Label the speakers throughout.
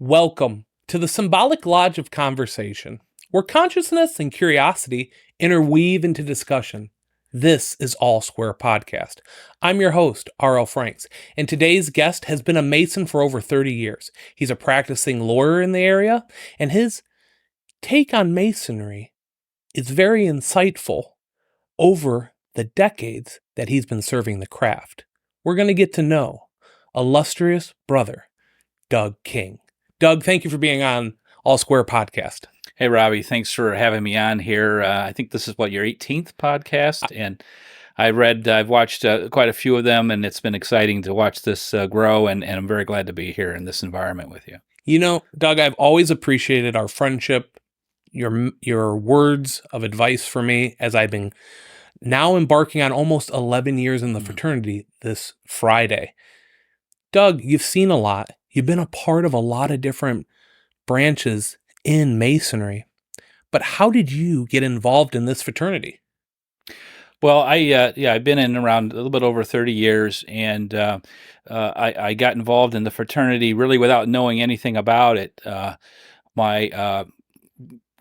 Speaker 1: Welcome to the symbolic lodge of conversation, where consciousness and curiosity interweave into discussion. This is All Square Podcast. I'm your host, R.L. Franks, and today's guest has been a Mason for over 30 years. He's a practicing lawyer in the area, and his take on Masonry is very insightful over the decades that he's been serving the craft. We're going to get to know illustrious brother, Doug King. Doug, thank you for being on All Square Podcast.
Speaker 2: Hey, Robbie, thanks for having me on here. I think this is your 18th podcast, and I've watched quite a few of them, and it's been exciting to watch this grow, and I'm very glad to be here in this environment with you.
Speaker 1: You know, Doug, I've always appreciated our friendship, your words of advice for me as I've been now embarking on almost 11 years in the fraternity this Friday. Doug, you've seen a lot. You've been a part of a lot of different branches in Masonry, but how did you get involved in this fraternity?
Speaker 2: Well, I've been in around a little bit over 30 years, and I got involved in the fraternity really without knowing anything about it. My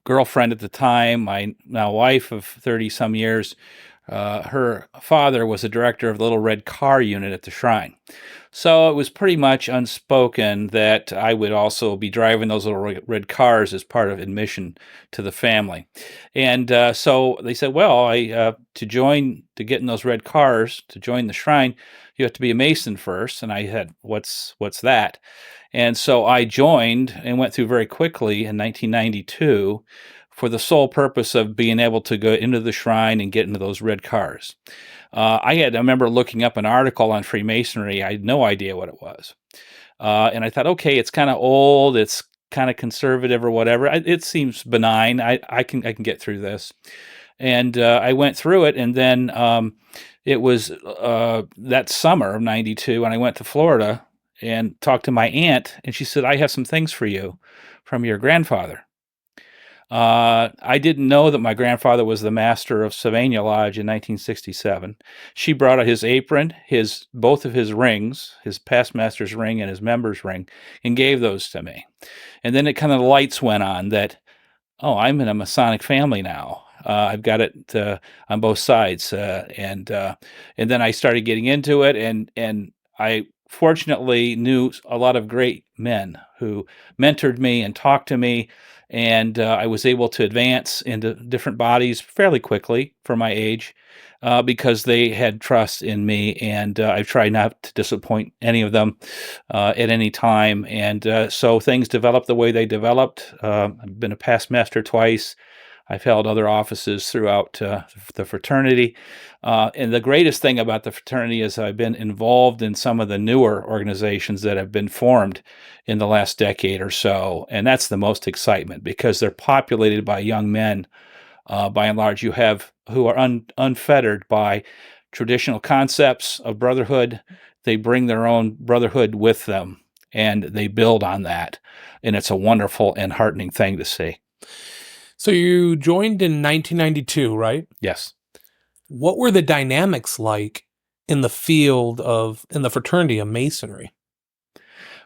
Speaker 2: girlfriend at the time, my now wife of 30 some years, her father was the director of the little red car unit at the shrine. So it was pretty much unspoken that I would also be driving those little red cars as part of admission to the family. And so they said, well, to get in those red cars, to join the shrine, you have to be a Mason first. And I had, what's that? And so I joined and went through very quickly in 1992 for the sole purpose of being able to go into the shrine and get into those red cars. I remember looking up an article on Freemasonry. I had no idea what it was. And I thought, okay, it's kind of old, it's kind of conservative or whatever. It seems benign. I can get through this. And I went through it, and then it was that summer of 92, and I went to Florida and talked to my aunt, and she said, I have some things for you from your grandfather. I didn't know that my grandfather was the master of Sylvania Lodge in 1967. She brought out his apron, both of his rings, his past master's ring and his member's ring, and gave those to me. And then it kind of the lights went on that, oh, I'm in a Masonic family now. I've got it on both sides, and then I started getting into it, and I fortunately knew a lot of great men who mentored me and talked to me, and I was able to advance into different bodies fairly quickly for my age because they had trust in me, and I've tried not to disappoint any of them at any time, and so things developed the way they developed. I've been a past master twice. I've held other offices throughout the fraternity. And the greatest thing about the fraternity is I've been involved in some of the newer organizations that have been formed in the last decade or so. And that's the most excitement because they're populated by young men, by and large, who are unfettered by traditional concepts of brotherhood. They bring their own brotherhood with them, and they build on that. And it's a wonderful and heartening thing to see.
Speaker 1: So you joined in 1992, right?
Speaker 2: Yes.
Speaker 1: What were the dynamics like in the fraternity of Masonry?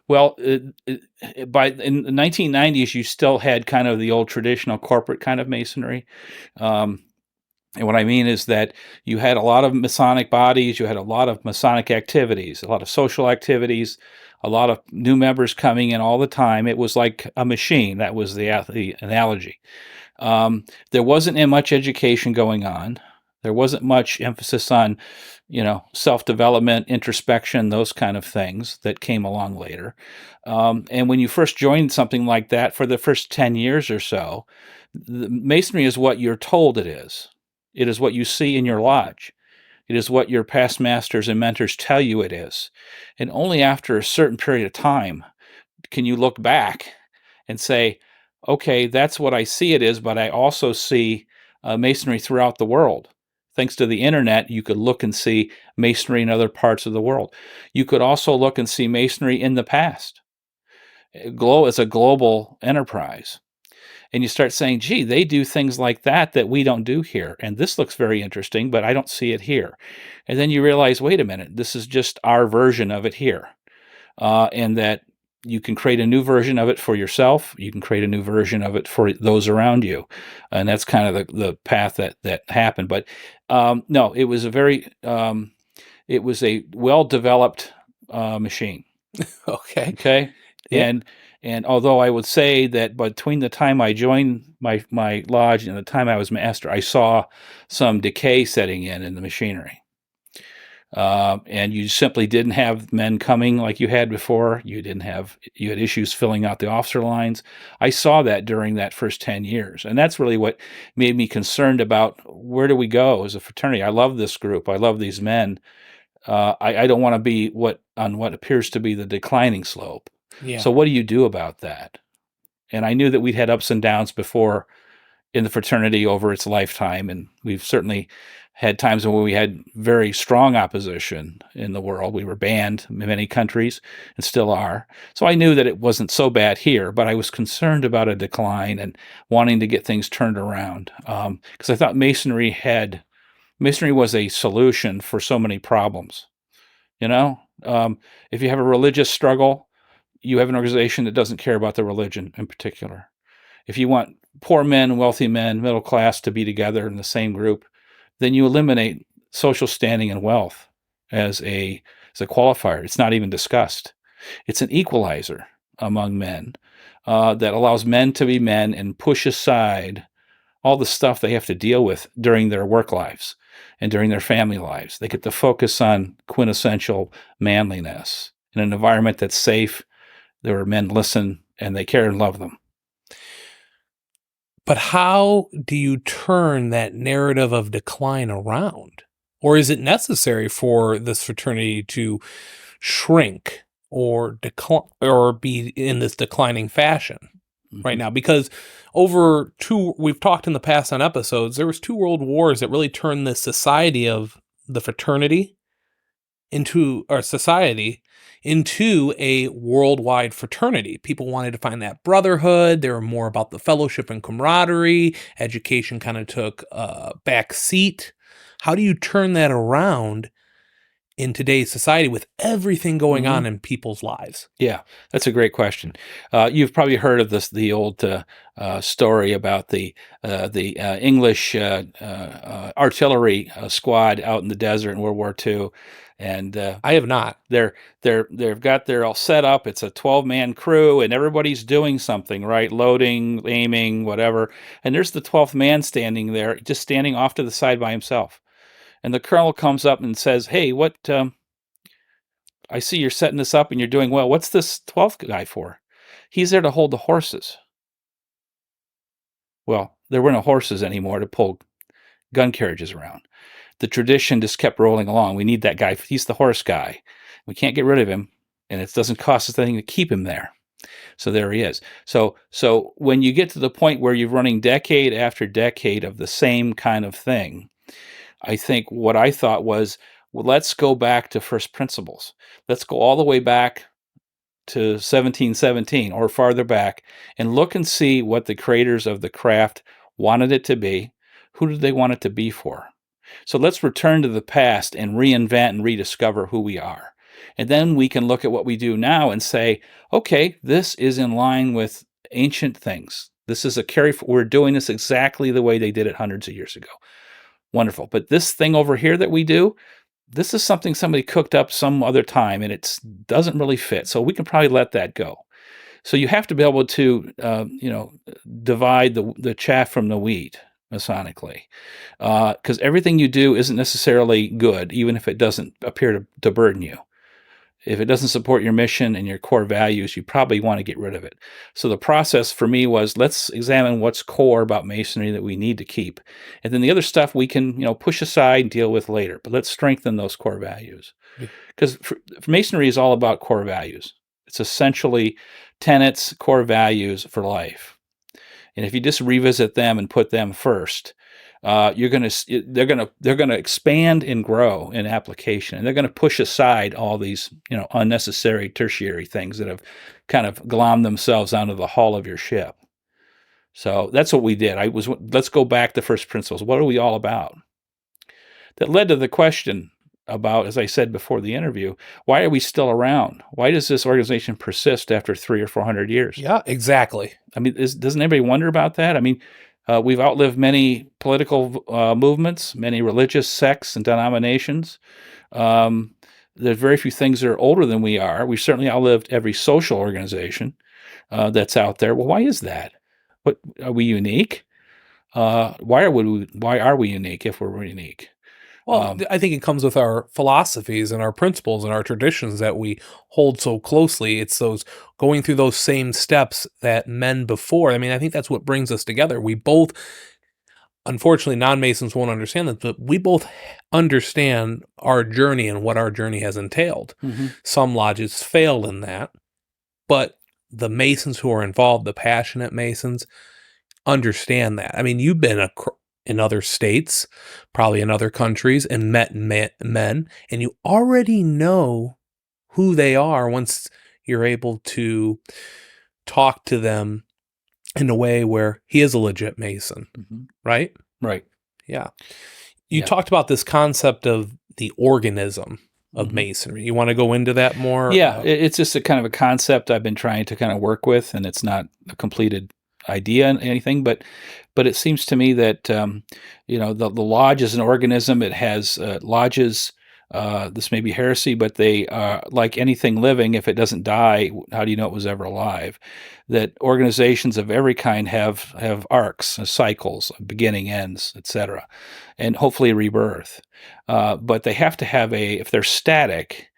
Speaker 2: Well, in the 1990s, you still had kind of the old traditional corporate kind of Masonry. And what I mean is that you had a lot of Masonic bodies, you had a lot of Masonic activities, a lot of social activities, a lot of new members coming in all the time. It was like a machine. That was the analogy. There wasn't much education going on. There wasn't much emphasis on, self-development, introspection, those kind of things that came along later. And when you first joined something like that, for the first 10 years or so, the Masonry is what you're told it is. It is what you see in your lodge. It is what your past masters and mentors tell you it is. And only after a certain period of time can you look back and say, okay, that's what I see it is, but I also see Masonry throughout the world. Thanks to the internet, you could look and see Masonry in other parts of the world. You could also look and see Masonry in the past. It's a global enterprise. And you start saying, gee, they do things like that we don't do here. And this looks very interesting, but I don't see it here. And then you realize, wait a minute, this is just our version of it here. And that you can create a new version of it for yourself. You can create a new version of it for those around you, and that's kind of the path that happened. But no, it was it was a well developed machine.
Speaker 1: Okay.
Speaker 2: Okay,
Speaker 1: Yeah.
Speaker 2: and although I would say that between the time I joined my lodge and the time I was master, I saw some decay setting in the machinery. And you simply didn't have men coming like you had before. You had issues filling out the officer lines. I saw that during that first 10 years. And that's really what made me concerned about where do we go as a fraternity. I love this group. I love these men. I don't want to be on what appears to be the declining slope.
Speaker 1: Yeah.
Speaker 2: So what do you do about that? And I knew that we'd had ups and downs before in the fraternity over its lifetime, and we've certainly had times when we had very strong opposition in the world. We were banned in many countries and still are. So I knew that it wasn't so bad here, but I was concerned about a decline and wanting to get things turned around, because I thought Masonry was a solution for so many problems. You know, if you have a religious struggle, you have an organization that doesn't care about the religion in particular. If you want poor men, wealthy men, middle class to be together in the same group, then you eliminate social standing and wealth as a qualifier. It's not even discussed. It's an equalizer among men that allows men to be men and push aside all the stuff they have to deal with during their work lives and during their family lives. They get to focus on quintessential manliness in an environment that's safe, where men listen and they care and love them.
Speaker 1: But how do you turn that narrative of decline around? Or is it necessary for this fraternity to shrink or decline or be in this declining fashion right now? Because we've talked in the past on episodes, there was 2 world wars that really turned this society of the fraternity into our society into a worldwide fraternity. People wanted to find that brotherhood. They were more about the fellowship and camaraderie. Education kind of took a back seat. How do you turn that around in today's society with everything going on in people's lives?
Speaker 2: Yeah, that's a great question. You've probably heard of the old story about the English artillery squad out in the desert in World War II, and
Speaker 1: I have not.
Speaker 2: they're all set up. It's a 12-man crew, and everybody's doing something, right? Loading, aiming, whatever. And there's the 12th man standing there, just standing off to the side by himself. And the colonel comes up and says, "Hey, what? I see you're setting this up and you're doing well. What's this 12th guy for?" "He's there to hold the horses." Well, there were no horses anymore to pull gun carriages around. The tradition just kept rolling along. We need that guy. He's the horse guy. We can't get rid of him, and it doesn't cost us anything to keep him there. So there he is. So when you get to the point where you're running decade after decade of the same kind of thing, I think what I thought was, well, let's go back to first principles. Let's go all the way back to 1717 or farther back and look and see what the creators of the craft wanted it to be. Who did they want it to be for? So let's return to the past and reinvent and rediscover who we are. And then we can look at what we do now and say, okay, this is in line with ancient things. This is we're doing this exactly the way they did it hundreds of years ago. Wonderful. But this thing over here that we do, this is something somebody cooked up some other time, and it doesn't really fit. So we can probably let that go. So you have to be able to, divide the chaff from the wheat, Masonically, because everything you do isn't necessarily good, even if it doesn't appear to burden you. If it doesn't support your mission and your core values, you probably want to get rid of it. So the process for me was, let's examine what's core about Masonry that we need to keep. And then the other stuff we can, push aside and deal with later. But let's strengthen those core values. Because Masonry is all about core values. It's essentially tenets, core values for life. And if you just revisit them and put them first, they're going to expand and grow in application, and they're going to push aside all these unnecessary tertiary things that have kind of glommed themselves onto the hull of your ship. So that's what we did. Let's go back to first principles. What are we all about? That led to the question, about, as I said before the interview, why are we still around? Why does this organization persist after 300 or 400 years?
Speaker 1: Yeah, exactly.
Speaker 2: I mean, doesn't anybody wonder about that? I mean, we've outlived many political movements, many religious sects and denominations. There's very few things that are older than we are. We've certainly outlived every social organization that's out there. Well, why is that? What, are we unique? Why are we unique if we're unique?
Speaker 1: Well, I think it comes with our philosophies and our principles and our traditions that we hold so closely. It's those going through those same steps that men before. I mean, I think that's what brings us together. We both, unfortunately, non-Masons won't understand that, but we both understand our journey and what our journey has entailed.
Speaker 2: Mm-hmm.
Speaker 1: Some lodges fail in that, but the Masons who are involved, the passionate Masons, understand that. I mean, you've been in other states, probably in other countries, and met men, and you already know who they are once you're able to talk to them in a way where he is a legit Mason, right?
Speaker 2: Right.
Speaker 1: Yeah. You talked about this concept of the organism of Masonry. You want to go into that more?
Speaker 2: Yeah, it's just a kind of a concept I've been trying to kind of work with, and it's not a completed idea and anything, but it seems to me that the lodge is an organism. It has lodges. This may be heresy, but they like anything living. If it doesn't die, how do you know it was ever alive? That organizations of every kind have arcs, cycles, beginning, ends, etc., and hopefully rebirth. But they have to have if they're static.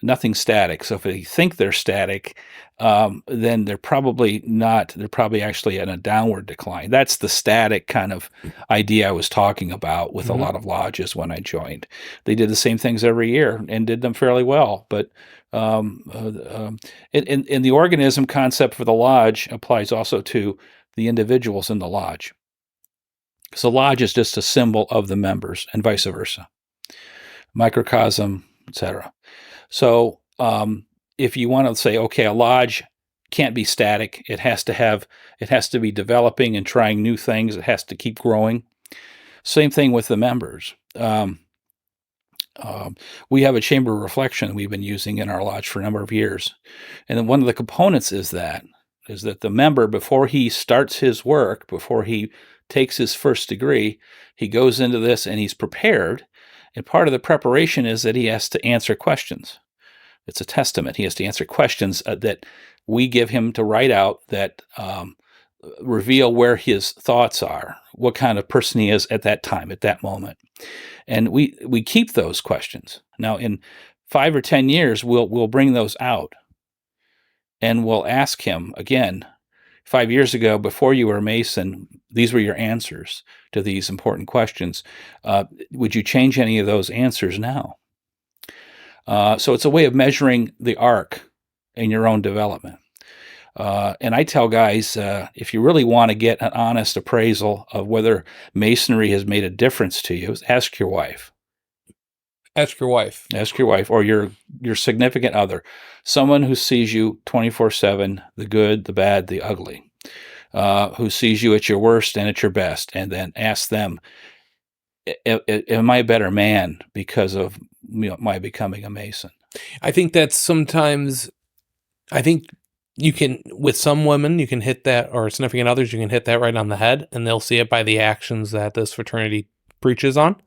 Speaker 2: Nothing's static. So if they think they're static, then they're probably not. They're probably actually in a downward decline. That's the static kind of idea I was talking about with a lot of lodges when I joined. They did the same things every year and did them fairly well. But and the organism concept for the lodge applies also to the individuals in the lodge. So lodge is just a symbol of the members and vice versa. Microcosm, etc. So if you want to say, okay, a lodge can't be static. It has to be developing and trying new things. It has to keep growing. Same thing with the members. We have a chamber of reflection we've been using in our lodge for a number of years. And then one of the components is that the member, before he starts his work, before he takes his first degree, he goes into this and he's prepared. And part of the preparation is that he has to answer questions. It's a testament. He has to answer questions that we give him to write out that reveal where his thoughts are, what kind of person he is at that time, at that moment. And we keep those questions. Now, in 5 or 10 years, we'll bring those out. And we'll ask him again, 5 years ago, before you were a Mason, these were your answers to these important questions. Would you change any of those answers now? So it's a way of measuring the arc in your own development. And I tell guys, if you really want to get an honest appraisal of whether Masonry has made a difference to you, ask your wife.
Speaker 1: Ask your wife.
Speaker 2: Ask your wife or your significant other, someone who sees you 24/7, the good, the bad, the ugly, who sees you at your worst and at your best, and then ask them, am I a better man because of my becoming a Mason?
Speaker 1: I think that's sometimes, I think you can, with some women, you can hit that, or significant others, you can hit that right on the head, and they'll see it by the actions that this fraternity preaches on.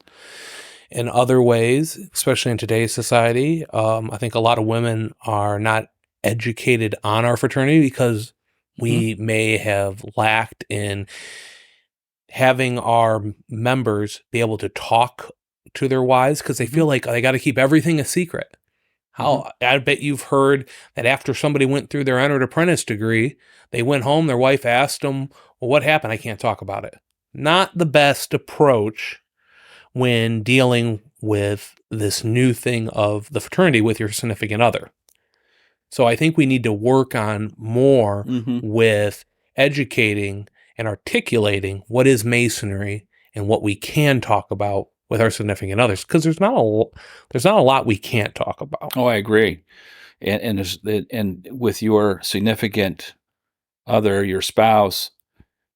Speaker 1: In other ways, especially in today's society, I think a lot of women are not educated on our fraternity because we may have lacked in having our members be able to talk to their wives because they feel like they got to keep everything a secret. I bet you've heard that after somebody went through their entered apprentice degree, they went home, their wife asked them, well, what happened? I can't talk about it. Not the best approach when dealing with this new thing of the fraternity with your significant other. So I think we need to work on more with educating and articulating what is Masonry and what we can talk about with our significant others, because there's not a lot we can't talk about.
Speaker 2: Oh, I agree. And with your significant other, your spouse,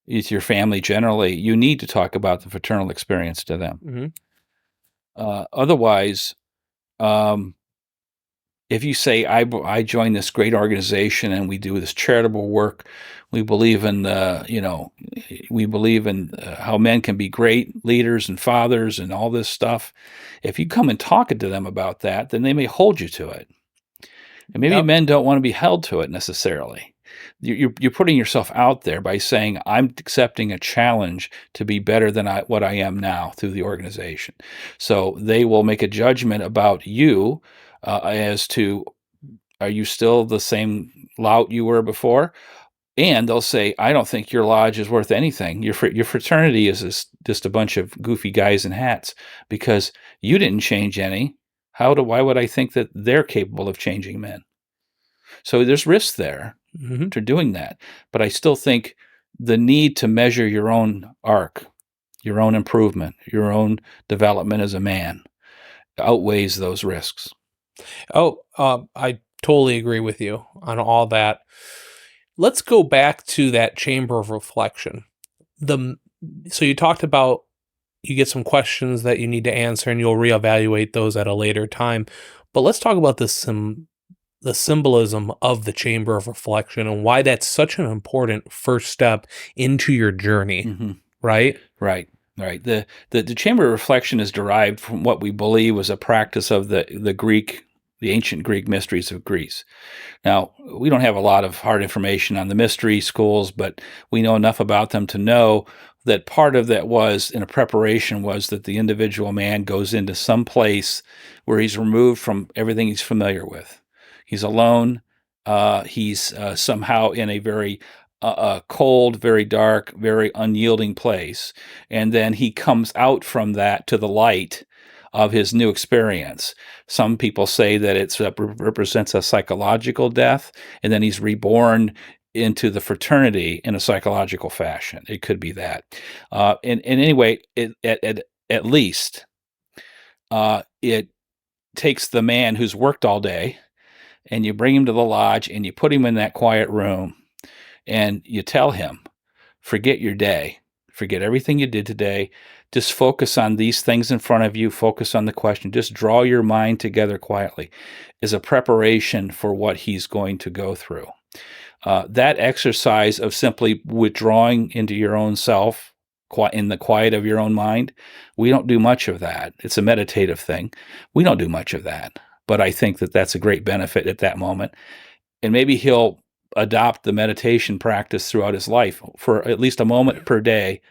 Speaker 2: it's your family generally, you need to talk about the fraternal experience to them. Otherwise, If you say, I joined this great organization and we do this charitable work, we believe in, we believe in how men can be great leaders and fathers and all this stuff. If you come and talk to them about that, then they may hold you to it. And maybe
Speaker 1: Yep.
Speaker 2: men don't want to be held to it necessarily. You're putting yourself out there by saying, I'm accepting a challenge to be better than what I am now through the organization. So they will make a judgment about you as to, are you still the same lout you were before? And they'll say, I don't think your lodge is worth anything. Your fraternity is just a bunch of goofy guys in hats because you didn't change any. Why would I think that they're capable of changing men? So there's risk there to doing that. But I still think the need to measure your own arc, your own improvement, your own development as a man outweighs those risks.
Speaker 1: I totally agree with you on all that. Let's go back to that chamber of reflection. So you talked about you get some questions that you need to answer and you'll reevaluate those at a later time. But let's talk about the symbolism of the chamber of reflection and why that's such an important first step into your journey, right?
Speaker 2: Right. The chamber of reflection is derived from what we believe was a practice of the ancient Greek mysteries of Greece. Now, we don't have a lot of hard information on the mystery schools, but we know enough about them to know that part of that was, in a preparation, was that the individual man goes into some place where he's removed from everything he's familiar with. He's alone. He's somehow in a very cold, very dark, very unyielding place. And then he comes out from that to the light of his new experience. Some people say that it represents a psychological death, and then he's reborn into the fraternity in a psychological fashion. It could be that. And anyway, at least it takes the man who's worked all day, and you bring him to the lodge, and you put him in that quiet room, and you tell him, forget your day. Forget everything you did today. Just focus on these things in front of you. Focus on the question. Just draw your mind together quietly as a preparation for what he's going to go through. That exercise of simply withdrawing into your own self in the quiet of your own mind, we don't do much of that. It's a meditative thing. We don't do much of that. But I think that that's a great benefit at that moment. And maybe he'll adopt the meditation practice throughout his life for at least a moment per day,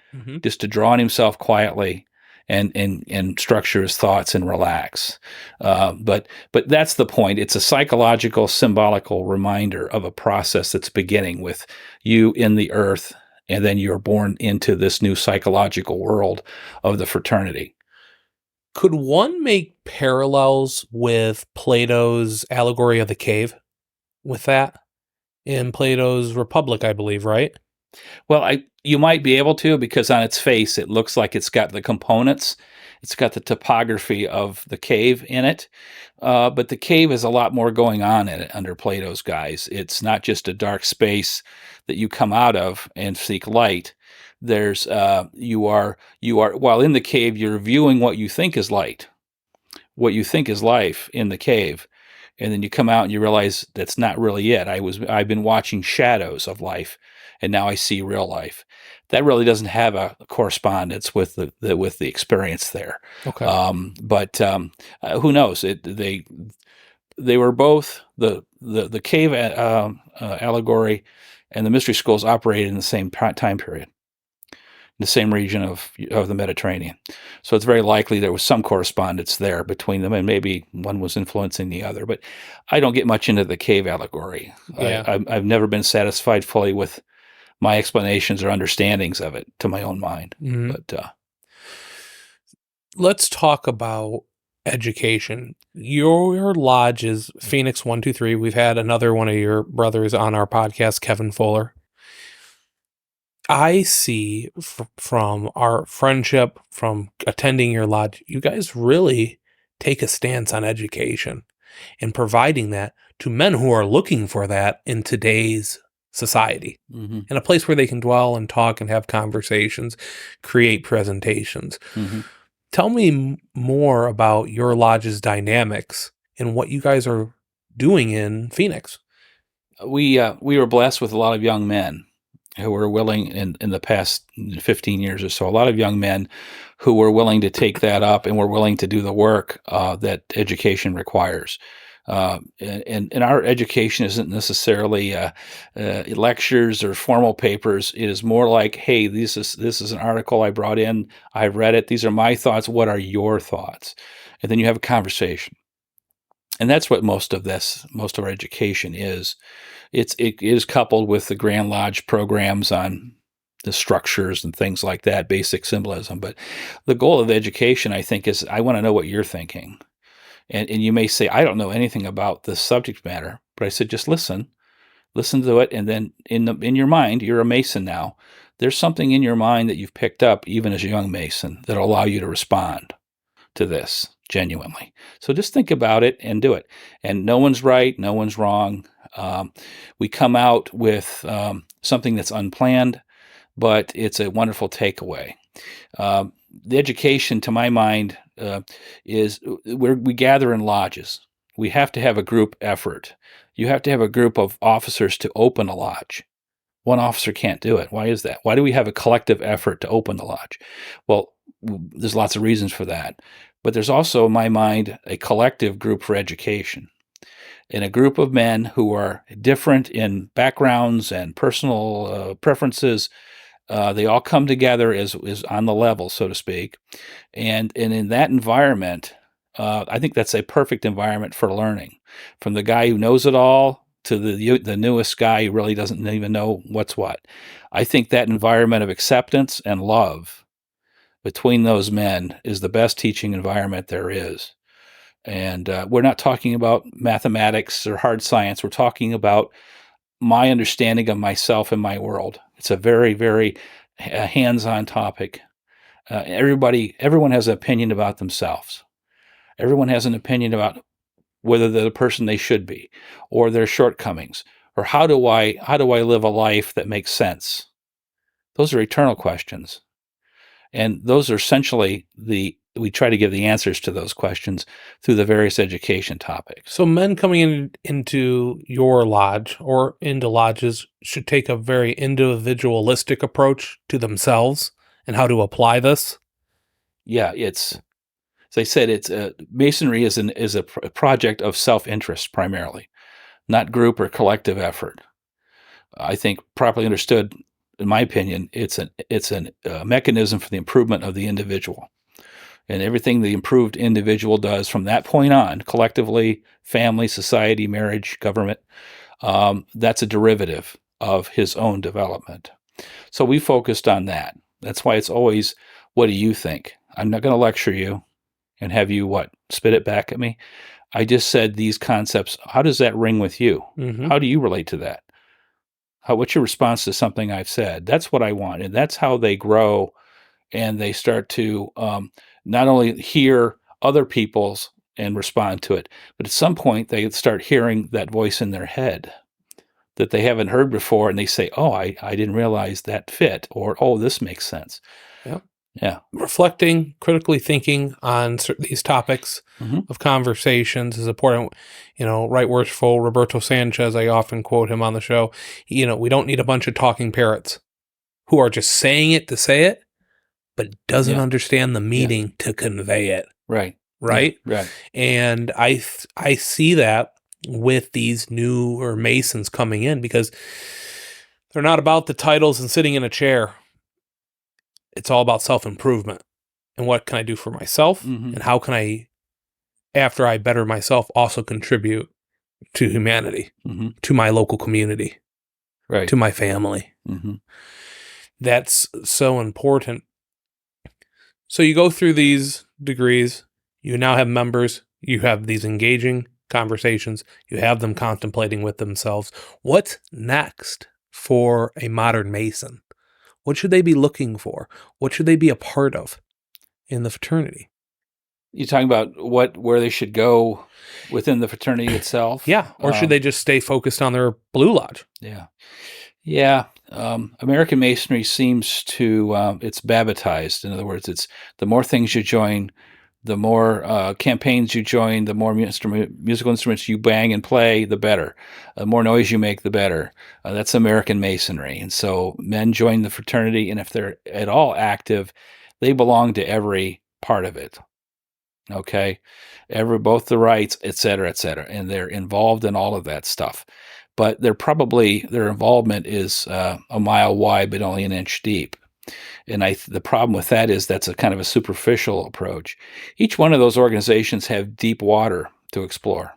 Speaker 2: just to draw on himself quietly and structure his thoughts and relax. But that's the point. It's a psychological, symbolical reminder of a process that's beginning with you in the earth, and then you're born into this new psychological world of the fraternity.
Speaker 1: Could one make parallels with Plato's allegory of the cave with that? In Plato's Republic, I believe, right?
Speaker 2: Well, you might be able to, because on its face, it looks like it's got the components. It's got the topography of the cave in it. But the cave has a lot more going on in it under Plato's guise. It's not just a dark space that you come out of and seek light. There's, while in the cave, you're viewing what you think is light, what you think is life in the cave. And then you come out and you realize that's not really it. I've been watching shadows of life, and now I see real life. That really doesn't have a correspondence with the experience there.
Speaker 1: Okay.
Speaker 2: But who knows? They were both the cave allegory and the mystery schools operated in the same time period, the same region of the Mediterranean. So it's very likely there was some correspondence there between them, and maybe one was influencing the other. But I don't get much into the cave allegory.
Speaker 1: Yeah.
Speaker 2: I've never been satisfied fully with my explanations or understandings of it to my own mind. But
Speaker 1: let's talk about education. Your lodge is Phoenix 123. We've had another one of your brothers on our podcast, Kevin Fuller. I see from our friendship, from attending your lodge, you guys really take a stance on education and providing that to men who are looking for that in today's society, in a place where they can dwell and talk and have conversations, create presentations. Tell me more about your lodge's dynamics and what you guys are doing in Phoenix.
Speaker 2: We were blessed with a lot of young men who were willing in the past 15 years or so, a lot of young men who were willing to take that up and were willing to do the work that education requires. And our education isn't necessarily lectures or formal papers. It is more like, hey, this is an article I brought in. I read it. These are my thoughts. What are your thoughts? And then you have a conversation. And that's what most of our education is. It is coupled with the Grand Lodge programs on the structures and things like that, basic symbolism. But the goal of education, I think, is I want to know what you're thinking. And you may say, I don't know anything about this subject matter, but I said, just listen to it. And then in your mind, you're a Mason now. There's something in your mind that you've picked up, even as a young Mason, that'll allow you to respond to this genuinely. So just think about it and do it. And no one's right, no one's wrong. We come out with something that's unplanned, but it's a wonderful takeaway. The education, to my mind, is where we gather in lodges. We have to have a group effort. You have to have a group of officers to open a lodge. One officer can't do it. Why is that? Why do we have a collective effort to open the lodge? Well, there's lots of reasons for that. But there's also, in my mind, a collective group for education. And a group of men who are different in backgrounds and personal preferences. They all come together as on the level, so to speak. And in that environment, I think that's a perfect environment for learning. From the guy who knows it all to the newest guy who really doesn't even know what's what. I think that environment of acceptance and love between those men is the best teaching environment there is. And we're not talking about mathematics or hard science. We're talking about my understanding of myself and my world. It's a very, very hands-on topic. Everyone has an opinion about themselves. Everyone has an opinion about whether they're the person they should be, or their shortcomings, or how do I live a life that makes sense? Those are eternal questions. And those are essentially we try to give the answers to those questions through the various education topics.
Speaker 1: So men coming into your lodge or into lodges should take a very individualistic approach to themselves and how to apply this.
Speaker 2: Yeah, it's, as I said, it's Masonry is a project of self-interest primarily, not group or collective effort. I think properly understood, in my opinion, it's a mechanism for the improvement of the individual. And everything the improved individual does from that point on, collectively, family, society, marriage, government, that's a derivative of his own development. So we focused on that. That's why it's always, what do you think? I'm not going to lecture you and have you, spit it back at me. I just said these concepts. How does that ring with you?
Speaker 1: Mm-hmm.
Speaker 2: How do you relate to that? What's your response to something I've said? That's what I want. And that's how they grow and they start to not only hear other people's and respond to it, but at some point they start hearing that voice in their head that they haven't heard before, and they say, oh, I didn't realize that fit, or, oh, this makes sense.
Speaker 1: Yeah.
Speaker 2: Yeah.
Speaker 1: Reflecting, critically thinking on these topics of conversations is important. Right worshipful Roberto Sanchez, I often quote him on the show. We don't need a bunch of talking parrots who are just saying it to say it, but doesn't understand the meaning to convey it.
Speaker 2: Right.
Speaker 1: Right?
Speaker 2: Yeah. Right.
Speaker 1: And I see that with these newer Masons coming in because they're not about the titles and sitting in a chair. It's all about self-improvement and what can I do for myself and how can I, after I better myself, also contribute to humanity, to my local community,
Speaker 2: right,
Speaker 1: to my family. That's so important. So you go through these degrees, you now have members, you have these engaging conversations, you have them contemplating with themselves. What's next for a modern Mason? What should they be looking for? What should they be a part of in the fraternity?
Speaker 2: You're talking about where they should go within the fraternity itself?
Speaker 1: Yeah. Or should they just stay focused on their Blue Lodge?
Speaker 2: Yeah. Yeah. American Masonry seems to it's Babbitized. In other words, it's the more things you join, the more campaigns you join, the more musical instruments you bang and play, the better. The more noise you make, the better. That's American Masonry. And so men join the fraternity, and if they're at all active, they belong to every part of it. Okay, both the rights, et cetera, and they're involved in all of that stuff. But their involvement is a mile wide, but only an inch deep. And the problem with that is that's a kind of a superficial approach. Each one of those organizations have deep water to explore.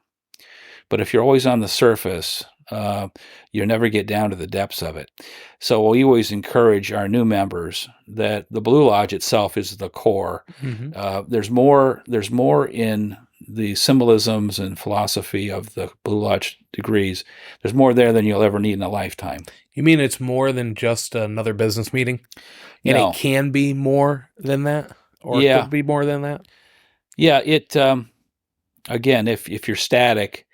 Speaker 2: But if you're always on the surface, you'll never get down to the depths of it. So we always encourage our new members that the Blue Lodge itself is the core.
Speaker 1: Mm-hmm.
Speaker 2: There's more in the symbolisms and philosophy of the Blue Lodge degrees. There's more there than you'll ever need in a lifetime.
Speaker 1: You mean it's more than just another business meeting? And
Speaker 2: No.
Speaker 1: it can be more than that? Or it could be more than that?
Speaker 2: Yeah, it again, if you're static,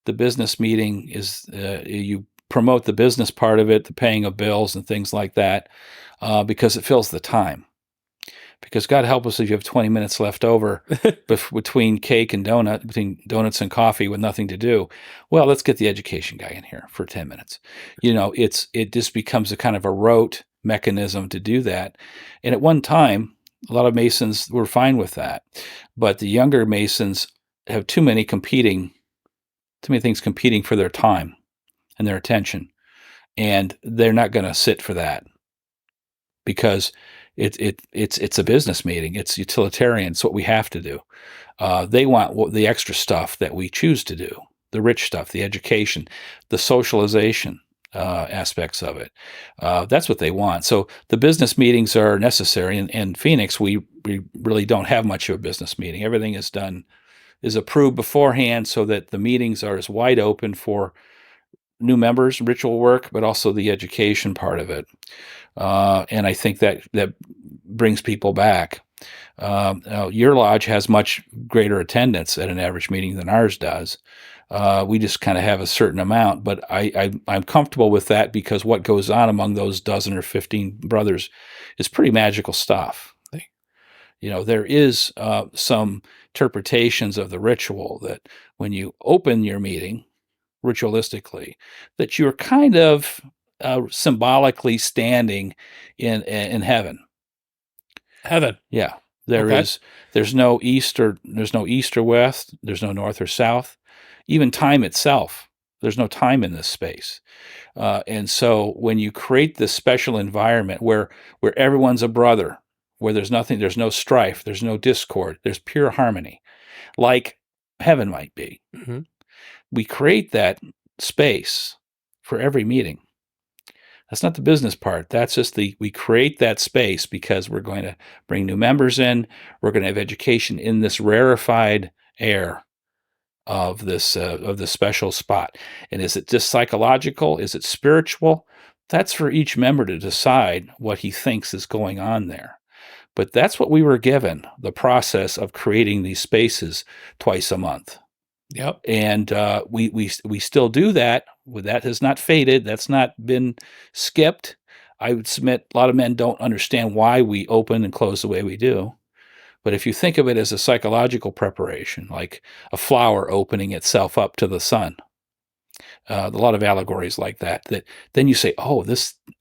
Speaker 2: the business meeting is you promote the business part of it, the paying of bills and things like that, because it fills the time. Because God help us if you have 20 minutes left over between cake and between donuts and coffee with nothing to do. Well, let's get the education guy in here for 10 minutes. It just becomes a kind of a rote mechanism to do that. And at one time, a lot of Masons were fine with that. But the younger Masons have too many things competing for their time and their attention. And they're not going to sit for that because it's a business meeting. It's utilitarian. It's what we have to do. They want the extra stuff that we choose to do, the rich stuff, the education, the socialization aspects of it. That's what they want. So the business meetings are necessary. In Phoenix, we really don't have much of a business meeting. Everything is approved beforehand so that the meetings are as wide open for new members, ritual work, but also the education part of it. And I think that brings people back. Your lodge has much greater attendance at an average meeting than ours does. We just kind of have a certain amount, but I'm comfortable with that because what goes on among those dozen or 15 brothers is pretty magical stuff. There is some interpretations of the ritual that when you open your meeting ritualistically, that you're kind of symbolically standing in heaven.
Speaker 1: Heaven.
Speaker 2: Yeah. There's no east or west, there's no north or south. Even time itself, there's no time in this space. And so when you create this special environment where everyone's a brother, where there's no strife, there's no discord, there's pure harmony, like heaven might be.
Speaker 1: Mm-hmm.
Speaker 2: We create that space for every meeting. That's not the business part. That's just we create that space because we're going to bring new members in. We're going to have education in this rarefied air of this special spot. And is it just psychological? Is it spiritual? That's for each member to decide what he thinks is going on there. But that's what we were given, the process of creating these spaces twice a month.
Speaker 1: Yep.
Speaker 2: And we still do that. That has not faded. That's not been skipped. I would submit a lot of men don't understand why we open and close the way we do. But if you think of it as a psychological preparation, like a flower opening itself up to the sun, a lot of allegories like that then you say, oh,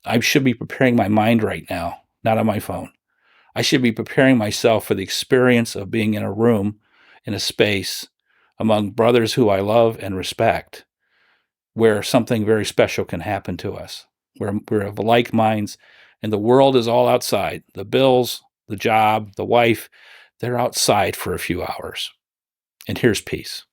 Speaker 2: I should be preparing my mind right now, not on my phone. I should be preparing myself for the experience of being in a room, in a space, among brothers who I love and respect, where something very special can happen to us, where we're of like minds, and the world is all outside. The bills, the job, the wife, they're outside for a few hours. And here's peace.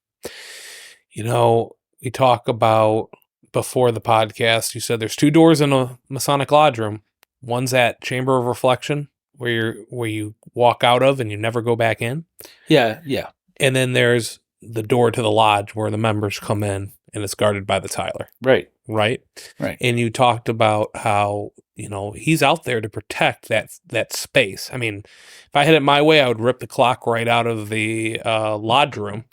Speaker 1: We talk about, before the podcast, you said there's 2 doors in a Masonic lodge room. One's that chamber of reflection where you walk out of and you never go back in.
Speaker 2: Yeah.
Speaker 1: And then there's the door to the lodge where the members come in and it's guarded by the Tyler.
Speaker 2: Right.
Speaker 1: And you talked about how, he's out there to protect that space. I mean, if I had it my way, I would rip the clock right out of the lodge room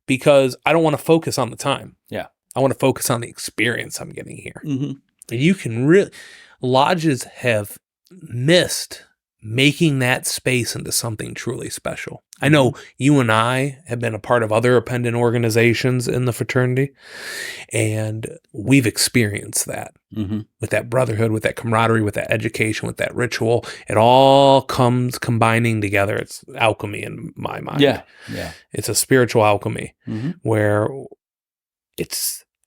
Speaker 1: because I don't want to focus on the time.
Speaker 2: Yeah.
Speaker 1: I want to focus on the experience I'm getting here.
Speaker 2: Mm-hmm.
Speaker 1: And you can really, lodges have missed making that space into something truly special. I know you and I have been a part of other appendant organizations in the fraternity, and we've experienced that
Speaker 2: Mm-hmm.
Speaker 1: with that brotherhood, with that camaraderie, with that education, with that ritual. It all comes combining together. It's alchemy in my mind.
Speaker 2: Yeah, yeah.
Speaker 1: It's a spiritual alchemy
Speaker 2: Mm-hmm.
Speaker 1: where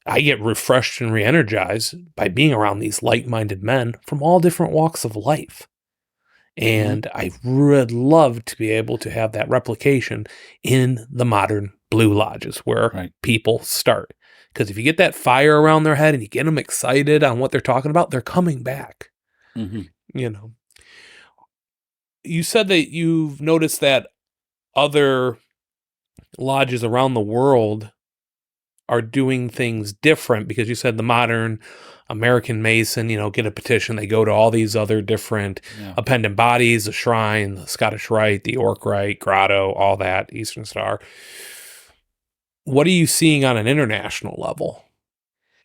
Speaker 1: I get refreshed and re-energized by being around these like-minded men from all different walks of life. And I would love to be able to have that replication in the modern Blue Lodges where people start. Because if you get that fire around their head and you get them excited on what they're talking about, they're coming back.
Speaker 2: Mm-hmm.
Speaker 1: You know, you said that you've noticed that other lodges around the world are doing things different, because you said the modern American Mason, get a petition. They go to all these other different appendant bodies, the Shrine, the Scottish Rite, the York Rite, Grotto, all that, Eastern Star. What are you seeing on an international level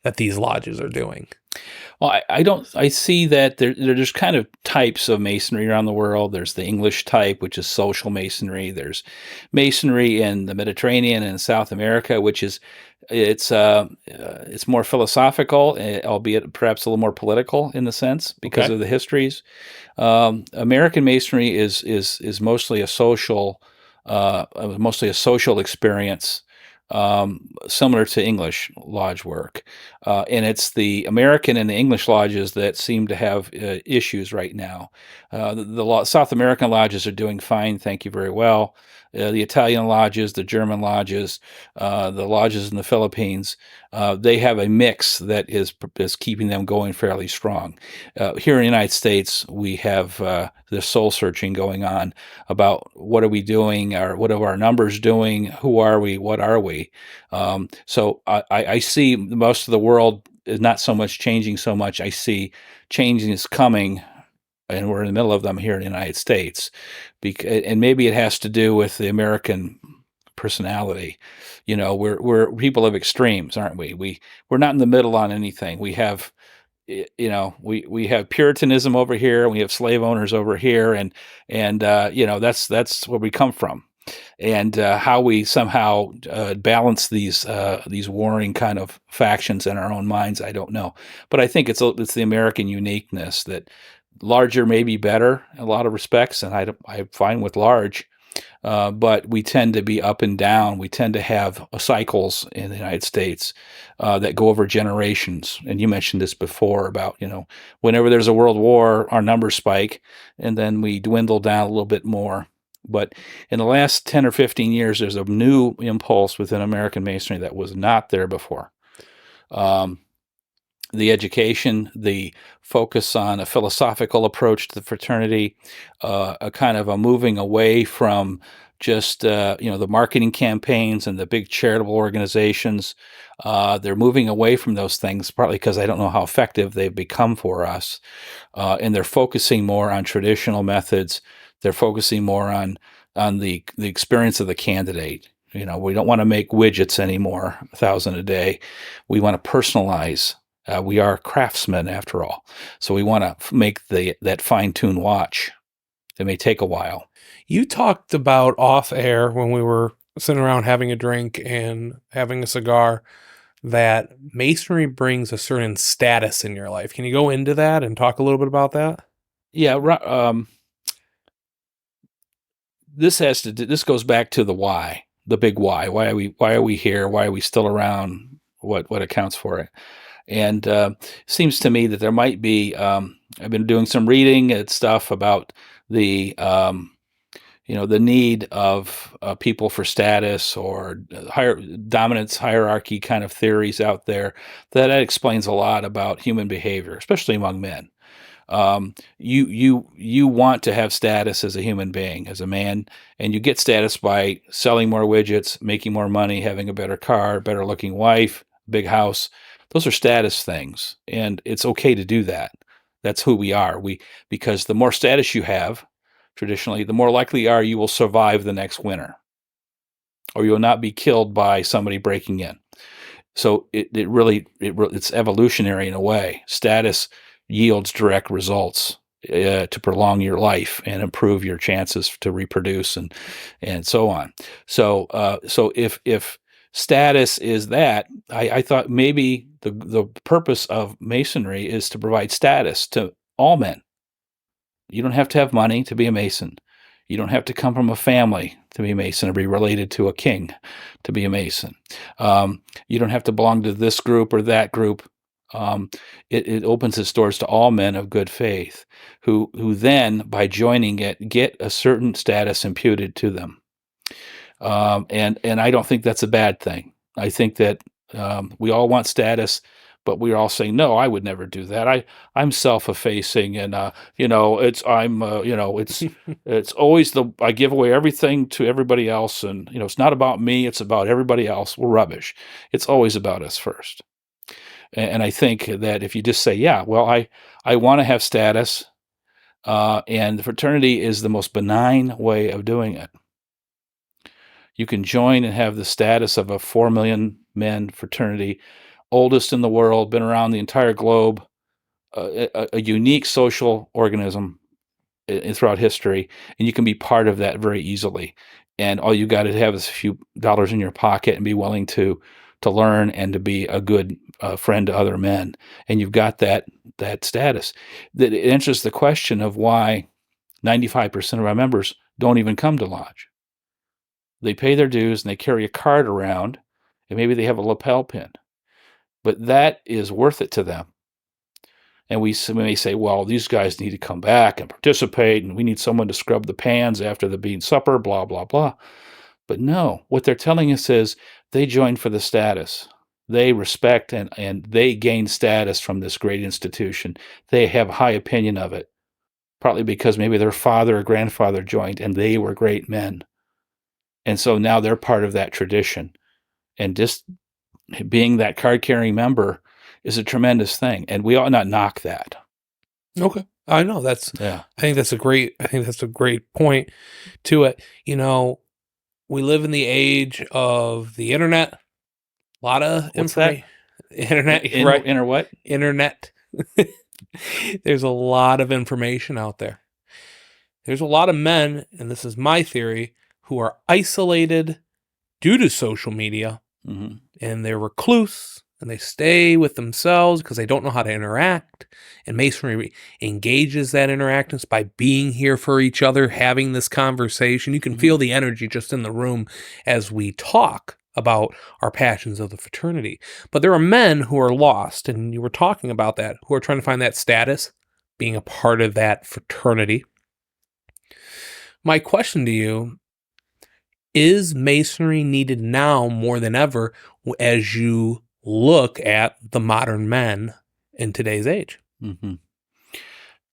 Speaker 1: that these lodges are doing?
Speaker 2: Well, I see that there's kind of types of masonry around the world. There's the English type, which is social masonry. There's masonry in the Mediterranean and South America, which is it's more philosophical, albeit perhaps a little more political in the sense because of the histories. American masonry is mostly a social experience, similar to English lodge work. And it's the American and the English lodges that seem to have issues right now. The South American lodges are doing fine, thank you very well. The Italian lodges, the German lodges, the lodges in the Philippines, they have a mix that is keeping them going fairly strong. Here in the United States, we have the soul searching going on about what are we doing, or what are our numbers doing, who are we, what are we? So I see most of the world is not so much changing so much. I see changing is coming, and we're in the middle of them here in the United States. And maybe it has to do with the American personality. We're people of extremes, aren't we? We're not in the middle on anything. We have we have Puritanism over here, and we have slave owners over here, and that's where we come from. And how we somehow balance these warring kind of factions in our own minds, I don't know. But I think it's the American uniqueness that larger may be better in a lot of respects, and I'm fine with large. But we tend to be up and down. We tend to have cycles in the United States that go over generations. And you mentioned this before about, whenever there's a world war, our numbers spike, and then we dwindle down a little bit more. But in the last 10 or 15 years, there's a new impulse within American Masonry that was not there before. The education, the focus on a philosophical approach to the fraternity, a kind of a moving away from just the marketing campaigns and the big charitable organizations. They're moving away from those things, partly because I don't know how effective they've become for us, and they're focusing more on traditional methods. They're focusing more on the experience of the candidate. We don't want to make widgets anymore, 1,000 a day. We want to personalize. We are craftsmen, after all. So we want to make that fine-tuned watch. It may take a while.
Speaker 1: You talked about off air when we were sitting around having a drink and having a cigar that masonry brings a certain status in your life. Can you go into that and talk a little bit about that?
Speaker 2: Yeah. This goes back to the why, the big why. Why are we here? Why are we still around? What accounts for it? And seems to me that there might be. I've been doing some reading and stuff about the the need of people for status, or higher dominance hierarchy kind of theories out there. That explains a lot about human behavior, especially among men. You want to have status as a human being, as a man, and you get status by selling more widgets, making more money, having a better car, better looking wife, big house. Those are status things, and it's okay to do that. That's who we are. Because the more status you have, traditionally, the more likely you will survive the next winter, or you will not be killed by somebody breaking in. So it's evolutionary in a way. Status yields direct results to prolong your life and improve your chances to reproduce and so on. So if status is that, I thought maybe the purpose of Masonry is to provide status to all men. You don't have to have money to be a Mason. You don't have to come from a family to be a Mason or be related to a king to be a Mason. You don't have to belong to this group or that group. It opens its doors to all men of good faith who then, by joining it, get a certain status imputed to them. And I don't think that's a bad thing. I think that we all want status, but we're all saying, no, I would never do that. I'm self-effacing, and it's it's always I give away everything to everybody else, and it's not about me, it's about everybody else. Well, rubbish. It's always about us first. And I think that if you just say, yeah, well, I want to have status, and the fraternity is the most benign way of doing it. You can join and have the status of a 4 million men fraternity, oldest in the world, been around the entire globe, a unique social organism throughout history, and you can be part of that very easily. And all you got to have is a few dollars in your pocket and be willing to learn and to be a good friend to other men, and you've got that status. That it answers the question of why 95% of our members don't even come to lodge. They pay their dues and they carry a card around, and maybe they have a lapel pin, but that is worth it to them. And we may say, well, these guys need to come back and participate, and we need someone to scrub the pans after the bean supper, blah, blah, blah. But no, what they're telling us is they joined for the status. They respect and they gain status from this great institution. They have a high opinion of it, partly because maybe their father or grandfather joined and they were great men. And so now they're part of that tradition. And just being that card-carrying member is a tremendous thing. And we ought not knock that.
Speaker 1: Okay. I know I think that's a great point to it. We live in the age of the internet. A lot of information. Internet, right?
Speaker 2: What?
Speaker 1: Internet. There's a lot of information out there. There's a lot of men, and this is my theory, who are isolated due to social media, and they're recluse, and they stay with themselves because they don't know how to interact. And Masonry engages that interactance by being here for each other, having this conversation. You can feel the energy just in the room as we talk about our passions of the fraternity. But there are men who are lost, and you were talking about that, who are trying to find that status, being a part of that fraternity. My question to you, is Masonry needed now more than ever as you look at the modern men in today's age?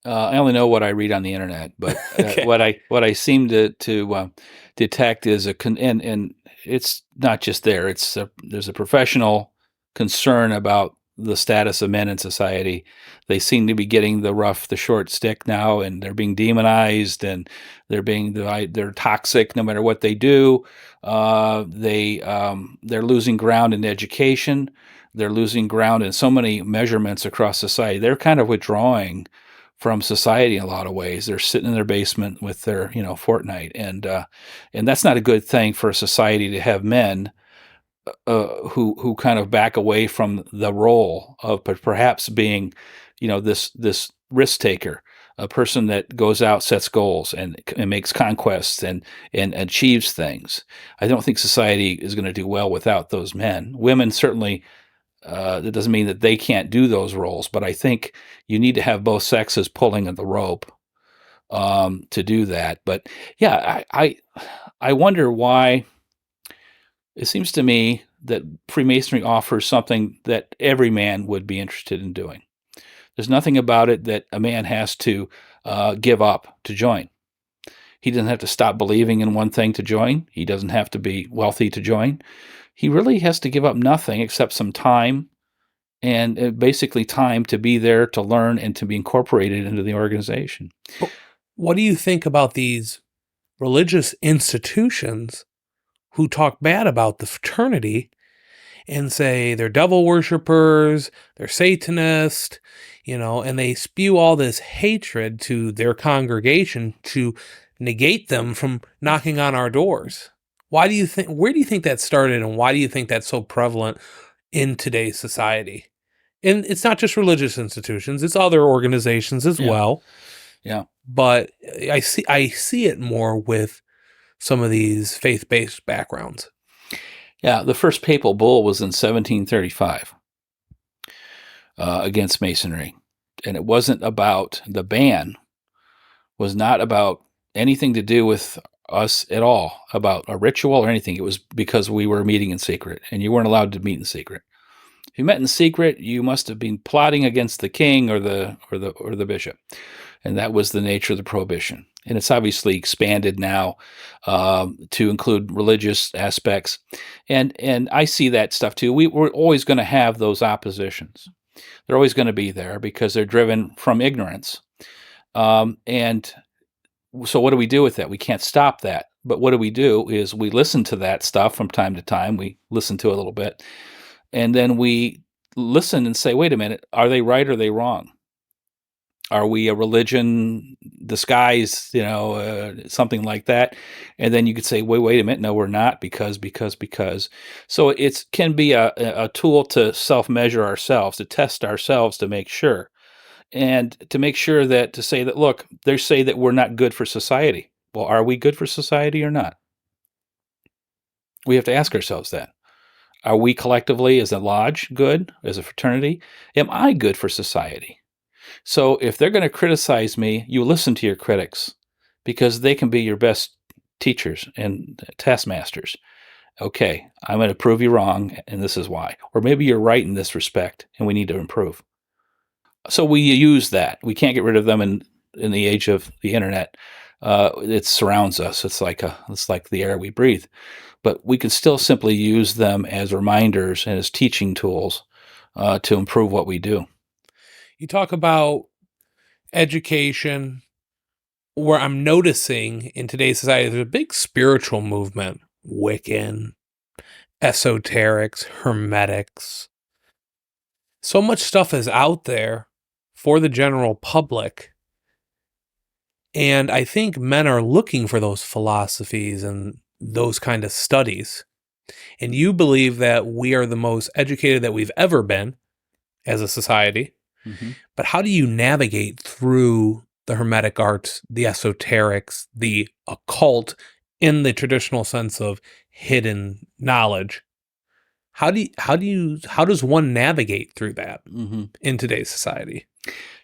Speaker 2: I only know what I read on the internet, but okay. what I seem to detect is and it's not just there. There's a professional concern about the status of men in society. They seem to be getting the short stick now, and they're being demonized, and they're toxic no matter what they do. They're losing ground in education. They're losing ground in so many measurements across society. They're kind of withdrawing from society in a lot of ways. They're sitting in their basement with their Fortnite, and that's not a good thing for a society to have men who kind of back away from the role of perhaps being, this risk taker, a person that goes out, sets goals, and makes conquests and achieves things. I don't think society is going to do well without those men. Women certainly. That doesn't mean that they can't do those roles, but I think you need to have both sexes pulling at the rope to do that. But yeah, I wonder why. It seems to me that Freemasonry offers something that every man would be interested in doing. There's nothing about it that a man has to give up to join. He doesn't have to stop believing in one thing to join. He doesn't have to be wealthy to join. He really has to give up nothing except some time, and basically time to be there, to learn, and to be incorporated into the organization.
Speaker 1: What do you think about these religious institutions who talk bad about the fraternity and say they're devil worshippers, they're Satanist, and they spew all this hatred to their congregation to negate them from knocking on our doors. Why do you think, where do you think that started, and why do you think that's so prevalent in today's society? And it's not just religious institutions, it's other organizations as
Speaker 2: Yeah.
Speaker 1: well.
Speaker 2: Yeah.
Speaker 1: But I see it more with some of these faith-based backgrounds.
Speaker 2: Yeah. The first papal bull was in 1735 against Masonry. And it wasn't about the ban, was not about anything to do with us at all, about a ritual or anything. It was because we were meeting in secret, and you weren't allowed to meet in secret. If you met in secret, you must have been plotting against the king or the bishop, and that was the nature of the prohibition. And it's obviously expanded now to include religious aspects, and I see that stuff too. We're always going to have those oppositions. They're always going to be there because they're driven from ignorance. And so what do we do with that? We can't stop that. But what do? Is we listen to that stuff from time to time. We listen to it a little bit. And then we listen and say, wait a minute, are they right or are they wrong? Are we a religion disguised, something like that? And then you could say, wait a minute, no, we're not, because. So it can be a tool to self-measure ourselves, to test ourselves, to make sure. And to make sure that, to say that, look, they say that we're not good for society. Well, are we good for society or not? We have to ask ourselves that. Are we collectively, as a lodge, good? As a fraternity? Am I good for society? So if they're going to criticize me, you listen to your critics, because they can be your best teachers and taskmasters. Okay, I'm going to prove you wrong, and this is why. Or maybe you're right in this respect, and we need to improve. So we use that. We can't get rid of them in the age of the internet. It surrounds us. It's like the air we breathe. But we can still simply use them as reminders and as teaching tools to improve what we do.
Speaker 1: You talk about education, where I'm noticing in today's society, there's a big spiritual movement, Wiccan, esoterics, hermetics. So much stuff is out there for the general public. And I think men are looking for those philosophies and those kind of studies. And you believe that we are the most educated that we've ever been as a society.
Speaker 2: Mm-hmm.
Speaker 1: But how do you navigate through the hermetic arts, the esoterics, the occult in the traditional sense of hidden knowledge? How does one navigate through that in today's society?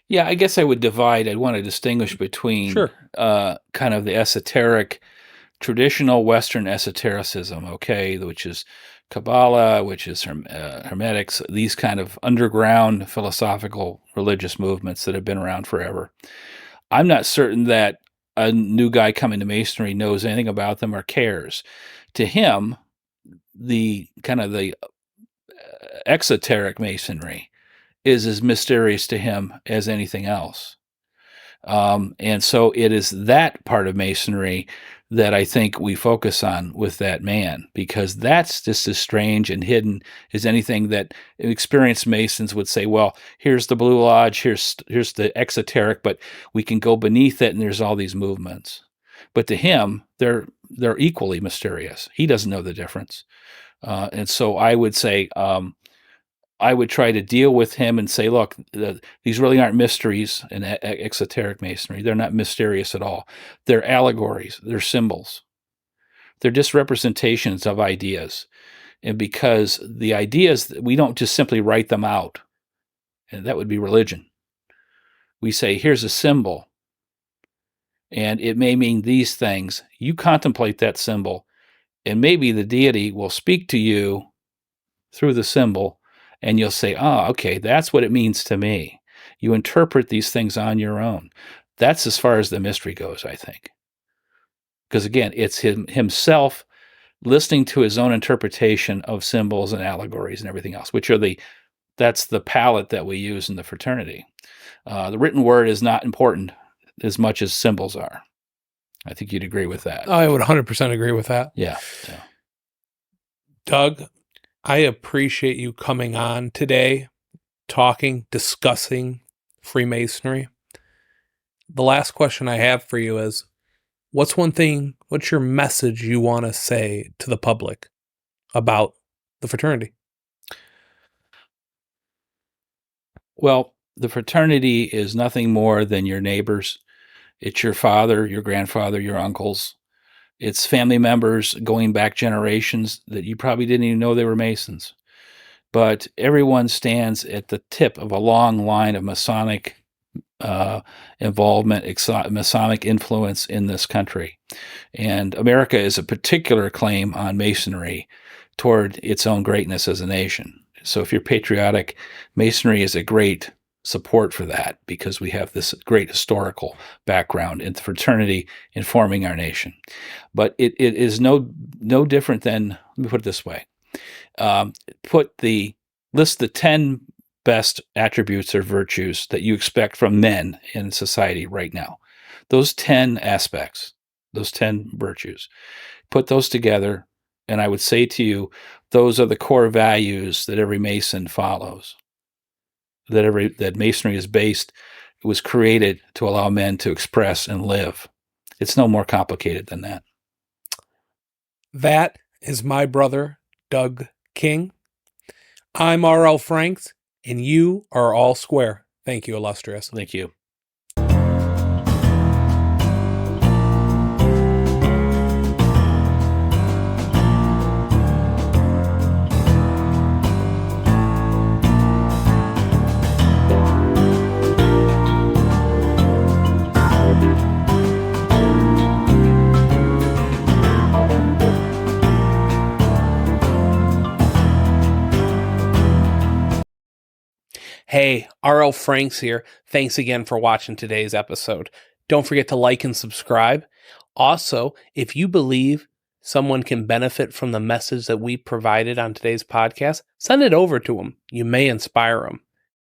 Speaker 2: Yeah, I guess I would divide. I'd want to distinguish between
Speaker 1: Sure.
Speaker 2: kind of the esoteric, traditional Western esotericism, okay, which is Kabbalah, which is Hermetics, these kind of underground philosophical religious movements that have been around forever. I'm not certain that a new guy coming to Masonry knows anything about them or cares. To him, the kind of the exoteric Masonry is as mysterious to him as anything else. And so it is that part of Masonry that I think we focus on with that man, because that's just as strange and hidden as anything that experienced Masons would say, well, here's the Blue Lodge, here's the exoteric, but we can go beneath it and there's all these movements. But to him, they're equally mysterious. He doesn't know the difference. And so I would say, I would try to deal with him and say, look, these really aren't mysteries in exoteric Masonry. They're not mysterious at all. They're allegories. They're symbols. They're just representations of ideas. And because the ideas, we don't just simply write them out. And that would be religion. We say, here's a symbol, and it may mean these things. You contemplate that symbol, and maybe the deity will speak to you through the symbol, and you'll say, okay, that's what it means to me. You interpret these things on your own. That's as far as the mystery goes, I think. Because again, it's himself listening to his own interpretation of symbols and allegories and everything else, which are that's the palette that we use in the fraternity. The written word is not important as much as symbols are. I think you'd agree with that.
Speaker 1: I would 100% agree with that.
Speaker 2: Yeah.
Speaker 1: Doug, I appreciate you coming on today, discussing Freemasonry. The last question I have for you is, what's your message you want to say to the public about the fraternity?
Speaker 2: Well, the fraternity is nothing more than your neighbors. It's your father, your grandfather, your uncles. It's family members going back generations that you probably didn't even know they were Masons. But everyone stands at the tip of a long line of Masonic involvement, Masonic influence in this country. And America is a particular claim on Masonry toward its own greatness as a nation. So if you're patriotic, Masonry is a great support for that because we have this great historical background in the fraternity informing our nation. But it is no different than, let me put it this way, list the 10 best attributes or virtues that you expect from men in society right now. Those 10 aspects, those 10 virtues, put those together, and I would say to you, those are the core values that every Mason follows. That Masonry is based, it was created to allow men to express and live. It's no more complicated than that.
Speaker 1: That is my brother, Doug King. I'm R.L. Franks, and you are all square. Thank you, illustrious.
Speaker 2: Thank you.
Speaker 1: Hey, R.L. Franks here. Thanks again for watching today's episode. Don't forget to like and subscribe. Also, if you believe someone can benefit from the message that we provided on today's podcast, send it over to them. You may inspire them.